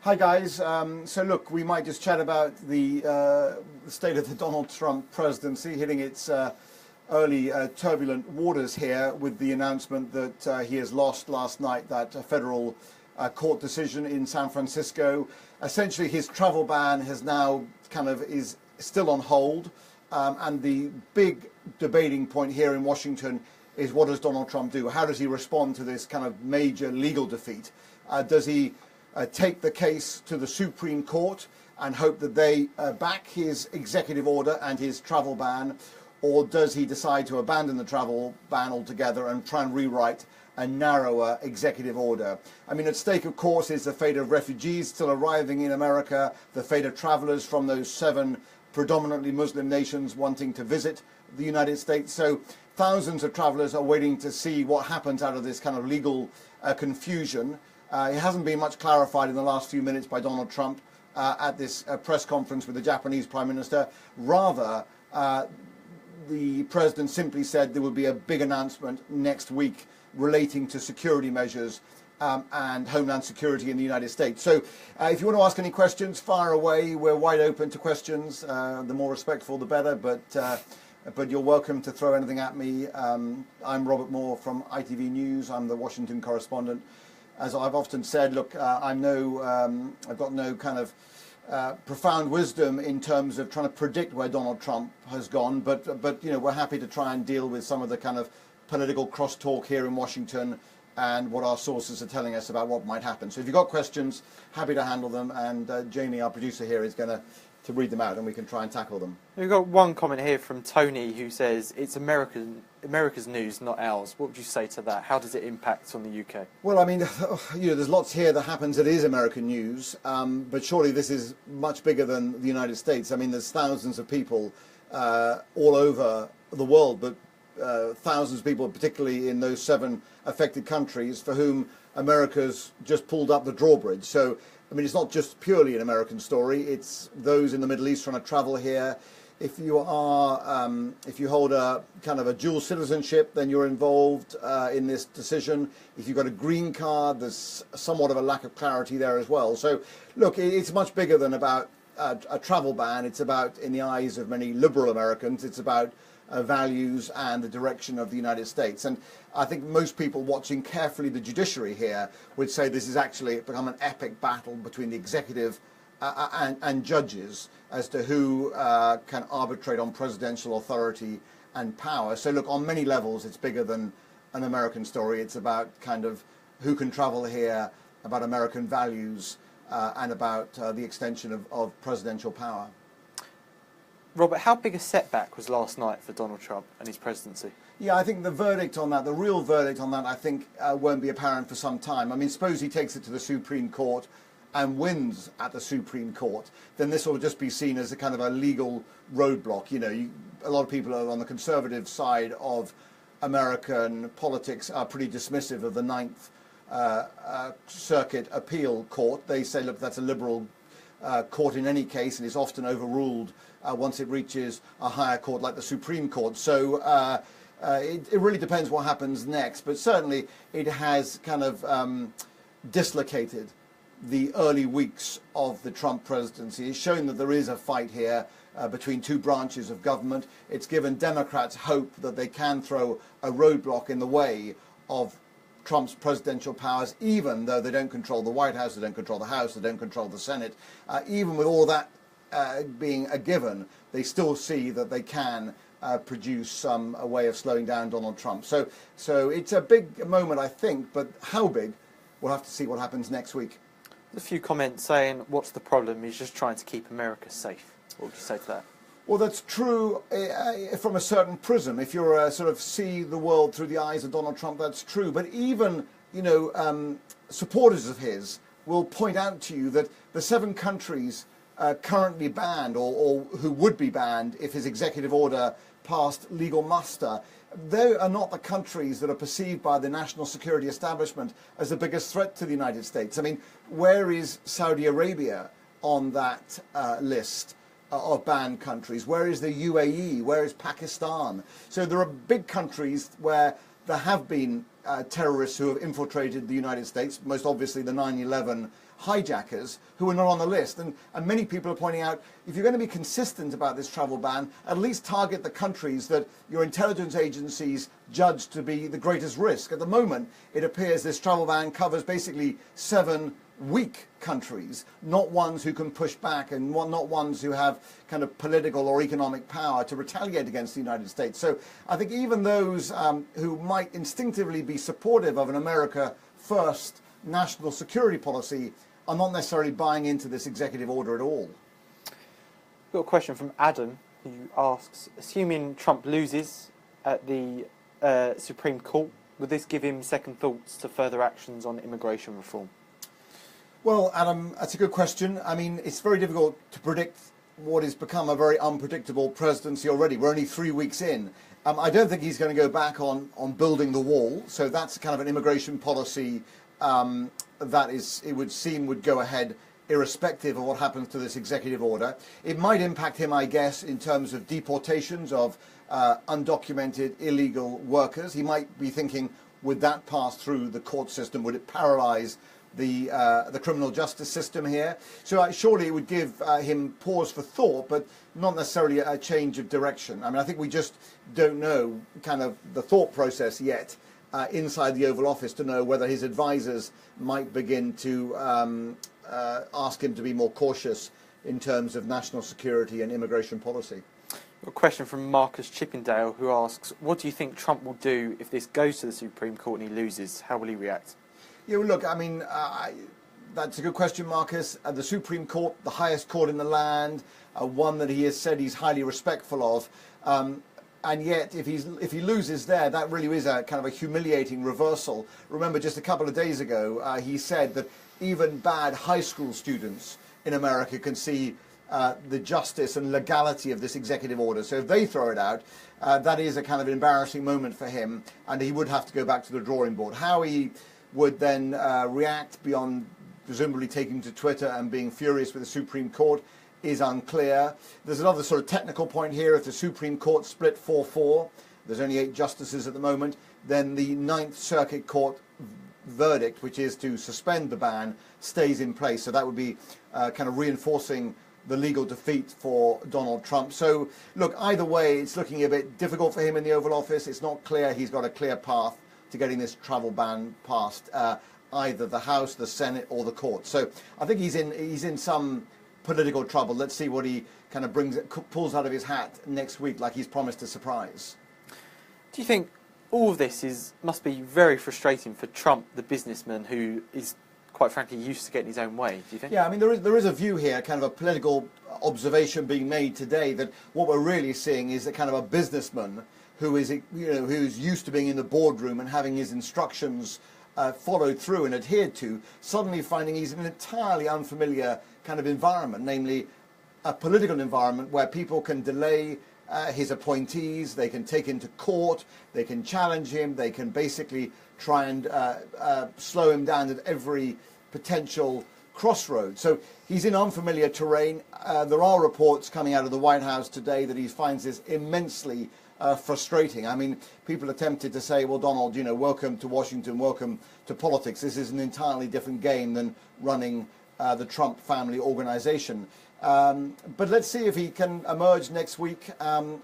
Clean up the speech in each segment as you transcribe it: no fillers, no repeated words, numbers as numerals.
Hi guys. So look, we might just chat about the state of the Donald Trump presidency hitting its early turbulent waters here with the announcement that he has lost last night that federal court decision in San Francisco. Essentially, his travel ban has now is still on hold, and the big debating point here in Washington is, what does Donald Trump do? How does he respond to this kind of major legal defeat? Does he take the case to the Supreme Court and hope that they back his executive order and his travel ban, or does he decide to abandon the travel ban altogether and try and rewrite a narrower executive order? I mean, at stake, of course, is the fate of refugees still arriving in America, the fate of travelers from those 7 predominantly Muslim nations wanting to visit the United States. So thousands of travelers are waiting to see what happens out of this kind of legal confusion. It hasn't been much clarified in the last few minutes by Donald Trump at this press conference with the Japanese Prime Minister. Rather, the president simply said there will be a big announcement next week relating to security measures and homeland security in the United States. So if you want to ask any questions, fire away. We're wide open to questions. The more respectful, the better. But you're welcome to throw anything at me. I'm Robert Moore from ITV News. I'm the Washington correspondent. As I've often said, look, I've got no kind of profound wisdom in terms of trying to predict where Donald Trump has gone, but you know, we're happy to try and deal with some of the kind of political crosstalk here in Washington and what our sources are telling us about what might happen. So if you've got questions, happy to handle them, and Jamie, our producer here, is going to read them out and we can try and tackle them. We've got one comment here from Tony who says, it's America's news, not ours. What would you say to that? How does it impact on the UK? Well, I mean, you know, there's lots here that happens that is American news, but surely this is much bigger than the United States. I mean, there's thousands of people all over the world, but thousands of people, particularly in those 7 affected countries, for whom America's just pulled up the drawbridge. So, I mean, it's not just purely an American story. It's those in the Middle East trying to travel here. If you hold a kind of a dual citizenship, then you're involved in this decision. If you've got a green card, there's somewhat of a lack of clarity there as well. So, look, it's much bigger than about a travel ban. It's about, in the eyes of many liberal Americans, it's about values and the direction of the United States. And I think most people watching carefully the judiciary here would say this has actually become an epic battle between the executive and judges as to who can arbitrate on presidential authority and power. So look, on many levels, it's bigger than an American story. It's about kind of who can travel here, about American values, and about the extension of presidential power. Robert, how big a setback was last night for Donald Trump and his presidency? Yeah, I think the verdict on that, the real verdict on that, I think won't be apparent for some time. I mean, suppose he takes it to the Supreme Court and wins at the Supreme Court, then this will just be seen as a kind of a legal roadblock. You know, a lot of people on the conservative side of American politics are pretty dismissive of the Ninth Circuit Appeal Court. They say, look, that's a liberal court in any case, and is often overruled once it reaches a higher court like the Supreme Court. So it really depends what happens next, but certainly it has kind of dislocated the early weeks of the Trump presidency. It's shown that there is a fight here between 2 branches of government. It's given Democrats hope that they can throw a roadblock in the way of Trump's presidential powers, even though they don't control the White House, they don't control the House, they don't control the Senate. Even with all that being a given, they still see that they can produce a way of slowing down Donald Trump. So it's a big moment, I think, but how big, we'll have to see what happens next week. There's a few comments saying, what's the problem? He's just trying to keep America safe. What would you say to that? Well, that's true from a certain prism. If you're sort of see the world through the eyes of Donald Trump, that's true. But even, you know, supporters of his will point out to you that the 7 countries currently banned or who would be banned if his executive order passed legal muster, they are not the countries that are perceived by the national security establishment as the biggest threat to the United States. I mean, where is Saudi Arabia on that list of banned countries? Where is the UAE? Where is Pakistan? So there are big countries where there have been terrorists who have infiltrated the United States, most obviously the 9/11 hijackers who are not on the list. And many people are pointing out, if you're going to be consistent about this travel ban, at least target the countries that your intelligence agencies judge to be the greatest risk. At the moment, it appears this travel ban covers basically 7 weak countries, not ones who can push back and not ones who have kind of political or economic power to retaliate against the United States. So I think even those who might instinctively be supportive of an America first national security policy are not necessarily buying into this executive order at all. We've got a question from Adam, who asks, assuming Trump loses at the Supreme Court, would this give him second thoughts to further actions on immigration reform? Well, Adam, that's a good question. I mean, it's very difficult to predict what has become a very unpredictable presidency already. We're only 3 weeks in. I don't think he's going to go back on building the wall. So that's kind of an immigration policy that is, it would seem, would go ahead irrespective of what happens to this executive order. It might impact him, I guess, in terms of deportations of undocumented illegal workers. He might be thinking, would that pass through the court system? Would it paralyze the criminal justice system here? So surely it would give him pause for thought, but not necessarily a change of direction. I mean, I think we just don't know kind of the thought process yet inside the Oval Office to know whether his advisors might begin to ask him to be more cautious in terms of national security and immigration policy. A question from Marcus Chippendale, who asks, what do you think Trump will do if this goes to the Supreme Court and he loses? How will he react? Yeah, well, look, I mean, that's a good question, Marcus. The Supreme Court, the highest court in the land, one that he has said he's highly respectful of. And yet, if he loses there, that really is a kind of a humiliating reversal. Remember, just a couple of days ago, he said that even bad high school students in America can see the justice and legality of this executive order. So if they throw it out, that is a kind of embarrassing moment for him, and he would have to go back to the drawing board. How he would then react beyond presumably taking to Twitter and being furious with the Supreme Court is unclear. There's another sort of technical point here. If the Supreme Court split 4-4, there's only 8 justices at the moment, then the Ninth Circuit Court verdict, which is to suspend the ban, stays in place. So that would be kind of reinforcing the legal defeat for Donald Trump. So, look, either way, it's looking a bit difficult for him in the Oval Office. It's not clear he's got a clear path to getting this travel ban passed, either the House, the Senate, or the court. So I think he's in some political trouble. Let's see what he kind of pulls out of his hat next week, like he's promised a surprise. Do you think all of this must be very frustrating for Trump, the businessman, who is quite frankly used to getting his own way? Do you think? Yeah, I mean, there is a view here, kind of a political observation being made today, that what we're really seeing is a kind of a businessman who is, who's used to being in the boardroom and having his instructions followed through and adhered to, suddenly finding he's in an entirely unfamiliar kind of environment, namely a political environment where people can delay his appointees, they can take him to court, they can challenge him, they can basically try and slow him down at every potential crossroad. So he's in unfamiliar terrain. There are reports coming out of the White House today that he finds this immensely frustrating. I mean, people attempted to say, well, Donald, welcome to Washington, welcome to politics. This is an entirely different game than running the Trump family organization. But let's see if he can emerge next week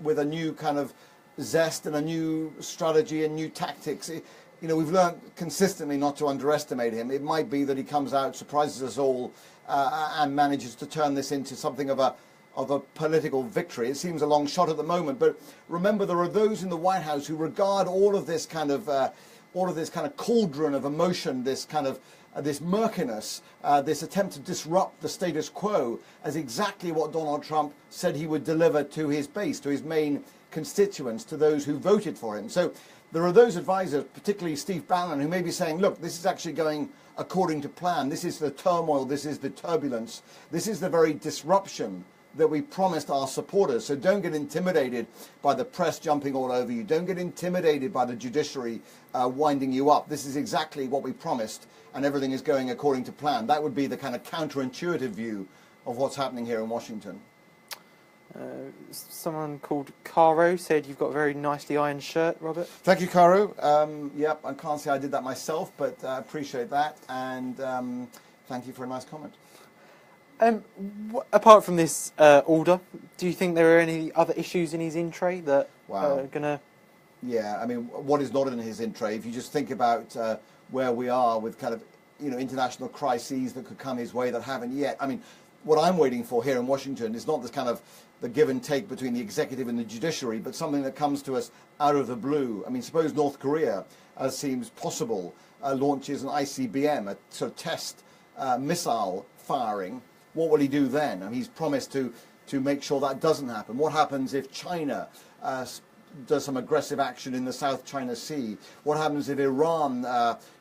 with a new kind of zest and a new strategy and new tactics. We've learned consistently not to underestimate him. It might be that he comes out, surprises us all, and manages to turn this into something of a political victory. It seems a long shot at the moment, but remember, there are those in the White House who regard all of this kind of cauldron of emotion, this kind of this murkiness, this attempt to disrupt the status quo, as exactly what Donald Trump said he would deliver to his base, to his main constituents, to those who voted for him. So there are those advisors, particularly Steve Bannon, who may be saying, look, this is actually going according to plan. This is the turmoil, this is the turbulence, this is the very disruption that we promised our supporters. So don't get intimidated by the press jumping all over you. Don't get intimidated by the judiciary winding you up. This is exactly what we promised, and everything is going according to plan. That would be the kind of counterintuitive view of what's happening here in Washington. Someone called Caro said you've got a very nicely ironed shirt, Robert. Thank you, Caro. Yep, I can't say I did that myself, but I appreciate that. And thank you for a nice comment. Apart from this order, do you think there are any other issues in his in-tray that are going to... Yeah, I mean, what is not in his in-tray, if you just think about where we are with kind of, international crises that could come his way that haven't yet. I mean, what I'm waiting for here in Washington is not this kind of the give and take between the executive and the judiciary, but something that comes to us out of the blue. I mean, suppose North Korea, as seems possible, launches an ICBM, a sort of test missile firing. What will he do then? I mean, he's promised to make sure that doesn't happen. What happens if China does some aggressive action in the South China Sea? What happens if Iran,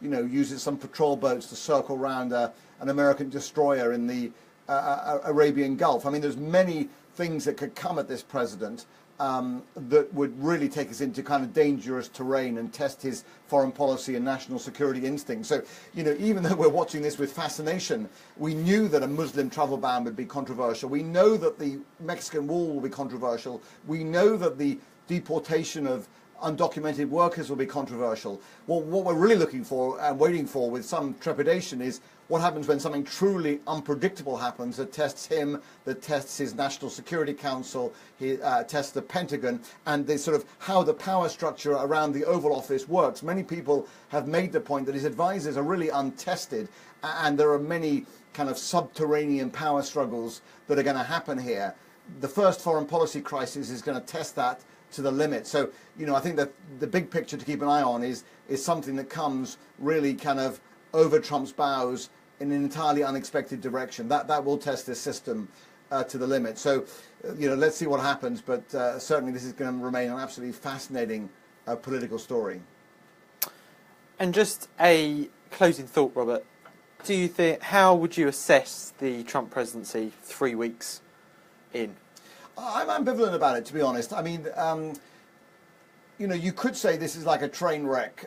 uses some patrol boats to circle around an American destroyer in the Arabian Gulf? I mean, there's many things that could come at this president that would really take us into kind of dangerous terrain and test his foreign policy and national security instinct. So, even though we're watching this with fascination, we knew that a Muslim travel ban would be controversial. We know that the Mexican wall will be controversial. We know that the deportation of undocumented workers will be controversial. Well, what we're really looking for and waiting for with some trepidation is what happens when something truly unpredictable happens that tests him, that tests his National Security Council, tests the Pentagon, and the sort of how the power structure around the Oval Office works. Many people have made the point that his advisors are really untested, and there are many kind of subterranean power struggles that are going to happen here. The first foreign policy crisis is going to test that to the limit. So, I think that the big picture to keep an eye on is something that comes really kind of over Trump's bows in an entirely unexpected direction. That will test this system to the limit. So, let's see what happens. But certainly this is going to remain an absolutely fascinating political story. And just a closing thought, Robert. Do you think, how would you assess the Trump presidency 3 weeks in? I'm ambivalent about it, to be honest. I mean, you could say this is like a train wreck.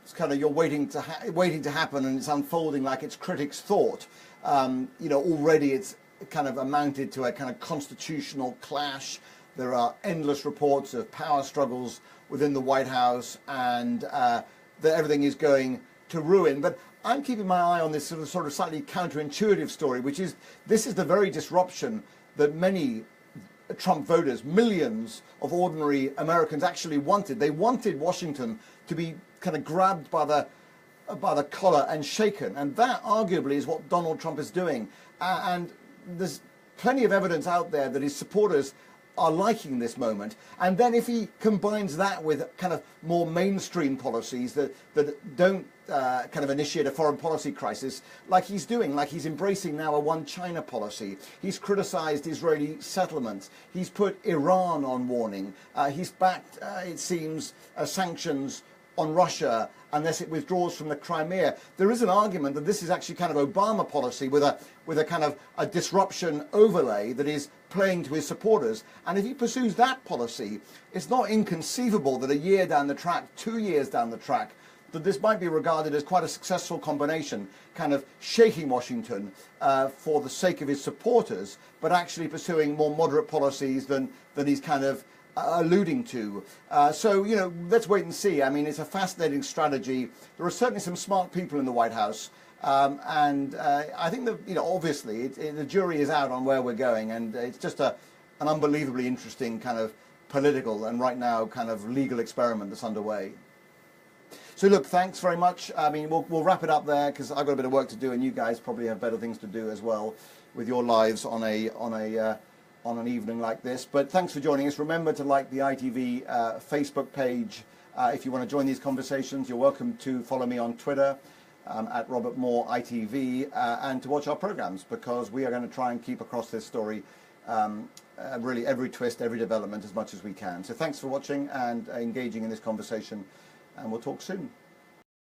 It's kind of you're waiting to happen, and it's unfolding like its critics thought. Already it's kind of amounted to a kind of constitutional clash. There are endless reports of power struggles within the White House, and that everything is going to ruin. But I'm keeping my eye on this sort of slightly counterintuitive story, which is this is the very disruption that many Trump voters, millions of ordinary Americans actually wanted. They wanted Washington to be kind of grabbed by the collar and shaken, and that arguably is what Donald Trump is doing. And there's plenty of evidence out there that his supporters are liking this moment. And then if he combines that with kind of more mainstream policies that don't kind of initiate a foreign policy crisis, like he's doing, like he's embracing now a one China policy. He's criticized Israeli settlements. He's put Iran on warning. He's backed, it seems, sanctions on Russia unless it withdraws from the Crimea. There is an argument that this is actually kind of Obama policy with a kind of a disruption overlay that is playing to his supporters. And if he pursues that policy, it's not inconceivable that a year down the track, 2 years down the track, that this might be regarded as quite a successful combination, kind of shaking Washington for the sake of his supporters, but actually pursuing more moderate policies than he's kind of alluding to. So, let's wait and see. I mean, it's a fascinating strategy. There are certainly some smart people in the White House. And I think that, obviously the jury is out on where we're going, and it's just an unbelievably interesting kind of political and right now kind of legal experiment that's underway. So look, thanks very much. I mean, we'll wrap it up there because I've got a bit of work to do, and you guys probably have better things to do as well with your lives on an evening like this. But thanks for joining us. Remember to like the ITV Facebook page. If you want to join these conversations, you're welcome to follow me on Twitter at Robert Moore ITV, and to watch our programs, because we are going to try and keep across this story really every twist, every development as much as we can. So thanks for watching and engaging in this conversation, and we'll talk soon.